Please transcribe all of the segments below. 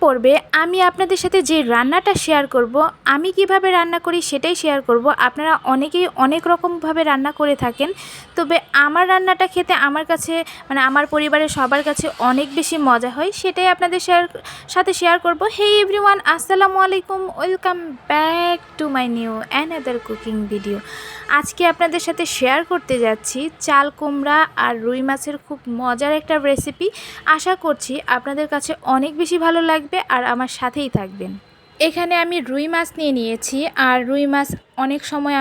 পর্বে আমি আপনাদের সাথে যে রান্নাটা শেয়ার করব, আমি কিভাবে রান্না করি সেটাই শেয়ার করব। আপনারা অনেকেই অনেক রকমভাবে রান্না করে থাকেন, তবে আমার রান্নাটা খেতে আমার কাছে আমার পরিবারের সবার কাছে অনেক বেশি মজা হয়, সেটাই আপনাদের সাথে শেয়ার করব। হে এভরিওয়ান, আসসালামু আলাইকুম, welcome back to my new another cooking video. আজকে আপনাদের সাথে শেয়ার করতে যাচ্ছি চাল কুমড়া আর রুই মাছের খুব মজার একটা রেসিপি। আশা করছি আপনাদের কাছে অনেক বেশি ভালো লাগবে আর আমার সাথেই থাকবেন। এখানে আমি রুই মাছ নিয়েছি, আর রুই মাছ অনেক সময়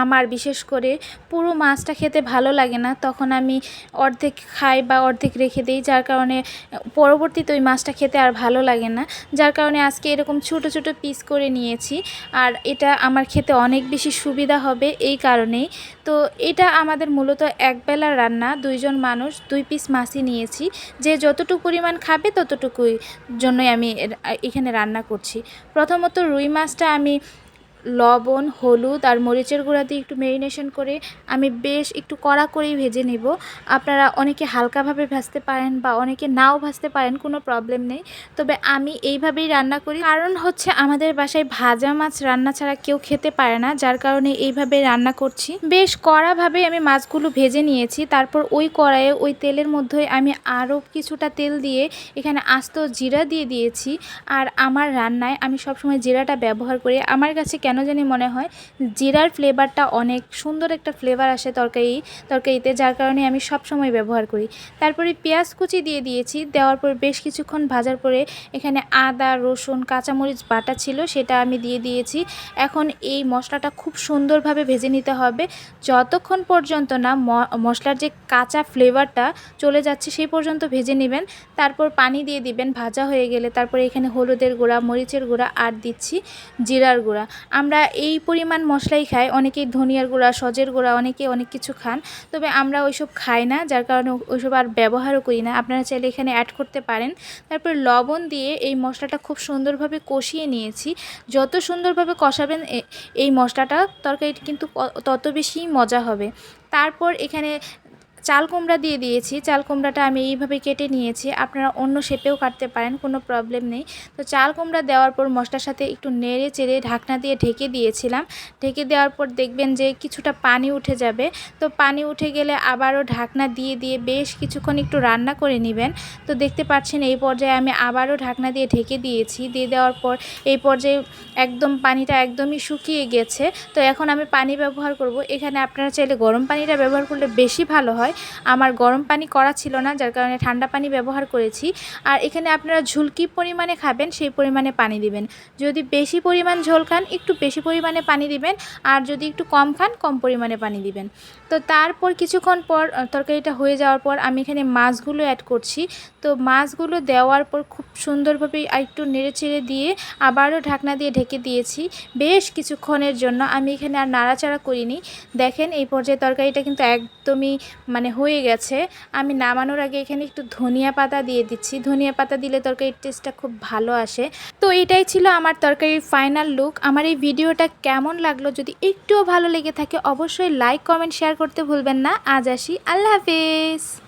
আমার বিশেষ করে পুরো মাছটা খেতে ভালো লাগে না, তখন আমি অর্ধেক খাই বা অর্ধেক রেখে দিই, যার কারণে পরবর্তীতে ওই মাছটা খেতে আর ভালো লাগে না। যার কারণে আজকে এরকম ছোট ছোট পিস করে নিয়েছি, আর এটা আমার খেতে অনেক বেশি সুবিধা হবে এই কারণেই। তো এটা আমাদের মূলত একবেলার রান্না, দুইজন মানুষ, 2 পিস মাছই নিয়েছি। যে যতটুকু পরিমাণ খাবে ততটুকুই জন্যই আমি এখানে রান্না করছি। প্রথমত রুই মাছটা আমি লবণ, হলুদ আর মরিচের গুঁড়া দিয়ে একটু ম্যারিনেশন করে আমি বেশ একটু কড়া করেই ভেজে নেব। আপনারা অনেকে হালকাভাবে ভাজতে পারেন বা অনেকে নাও ভাজতে পারেন, কোনো প্রবলেম নেই। তবে আমি এইভাবেই রান্না করি, কারণ হচ্ছে আমাদের বাসায় ভাজা মাছ রান্না ছাড়া কেউ খেতে পারে না, যার কারণে এইভাবে রান্না করছি। বেশ কড়াভাবে আমি মাছগুলো ভেজে নিয়েছি। তারপর ওই কড়াইয়ে ওই তেলের মধ্যে আমি আরও কিছুটা তেল দিয়ে এখানে আস্ত জিরা দিয়ে দিয়েছি। আর আমার রান্নায় আমি সবসময় জিরাটা ব্যবহার করি। আমার কাছে কেন জানি মনে হয় জিরার ফ্লেভারটা অনেক সুন্দর একটা ফ্লেভার আসে তরকারিতে, যার কারণে আমি সব সময় ব্যবহার করি। তারপরে পেঁয়াজ কুচি দিয়ে দিয়েছি। দেওয়ার পর বেশ কিছুক্ষণ ভাজার পরে এখানে আদা, রসুন, কাঁচামরিচ বাটা ছিল, সেটা আমি দিয়ে দিয়েছি। এখন এই মশলাটা খুব সুন্দরভাবে ভেজে নিতে হবে, যতক্ষণ পর্যন্ত না মশলার যে কাঁচা ফ্লেভারটা চলে যাচ্ছে সেই পর্যন্ত ভেজে নেবেন। তারপর পানি দিয়ে দিবেন ভাজা হয়ে গেলে। তারপরে এখানে হলুদের গুঁড়া, মরিচের গুঁড়া আর দিচ্ছি জিরার গুঁড়া। আমরা এই পরিমাণ মশলাই খাই, অনেকেই ধনিয়ার গুঁড়া, সজের গুঁড়া, অনেকে অনেক কিছু খান, তবে আমরা ওইসব খাই না, যার কারণে ওইসব আর ব্যবহারও করি না। আপনারা চাইলে এখানে অ্যাড করতে পারেন। তারপর লবণ দিয়ে এই মশলাটা খুব সুন্দরভাবে কষিয়ে নিয়েছি। যত সুন্দরভাবে কষাবেন এই মশলাটা, তরকারিটা কিন্তু তত বেশি মজা হবে। তারপর এখানে চাল কুমড়া দিয়ে দিয়েছি। চাল কুমড়াটা আমি এইভাবে কেটে নিয়েছি, আপনারা অন্য শেপেও কাটতে পারেন, কোনো প্রবলেম নেই। তো চাল কুমড়া দেওয়ার পর মশলার সাথে একটু নেড়ে চেড়ে ঢাকনা দিয়ে ঢেকে দিয়েছিলাম। ঢেকে দেওয়ার পর দেখবেন যে কিছুটা পানি উঠে যাবে। তো পানি উঠে গেলে আবারও ঢাকনা দিয়ে বেশ কিছুক্ষণ একটু রান্না করে নেবেন। তো দেখতে পাচ্ছেন এই পর্যায়ে আমি আবারও ঢাকনা দিয়ে ঢেকে দিয়েছি। দিয়ে দেওয়ার পর এই পর্যায়ে একদম পানিটা একদমই শুকিয়ে গেছে। তো এখন আমি পানি ব্যবহার করব। এখানে আপনারা চাইলে গরম পানিটা ব্যবহার করলে বেশি ভালো হয়। আমার গরম পানি করা ছিল না, যার কারণে ঠান্ডা পানি ব্যবহার করেছি। আর এখানে আপনারা ঝোল কী পরিমাণে খাবেন সেই পরিমাণে পানি দিবেন। যদি বেশি পরিমাণ ঝোল খান একটু বেশি পরিমাণে পানি দিবেন, আর যদি একটু কম খান কম পরিমাণে পানি দিবেন। তো তারপর কিছুক্ষণ পর তরকারিটা হয়ে যাওয়ার পর আমি এখানে মাছগুলো অ্যাড করছি। তো মাছগুলো দেওয়ার পর খুব সুন্দরভাবে একটু নেড়েচেড়ে দিয়ে আবারও ঢাকনা দিয়ে ঢেকে দিয়েছি বেশ কিছুক্ষণের জন্য। আমি এখানে আর নাড়াচাড়া করিনি। দেখেন এই পর্যায়ে তরকারিটা কিন্তু একদমই হয়ে গেছে। আমি নামানোর আগে এখানে একটু ধনিয়া পাতা দিয়ে দিচ্ছি। ধনিয়া পাতা দিলে তরকারির টেস্টটা খুব ভালো আসে। তো এটাই ছিল আমার তরকারির ফাইনাল লুক। আমার এই ভিডিওটা কেমন লাগলো, যদি একটুও ভালো লেগে থাকে অবশ্যই লাইক, কমেন্ট, শেয়ার করতে ভুলবেন না। আজ আসি, আল্লাহ হাফেজ।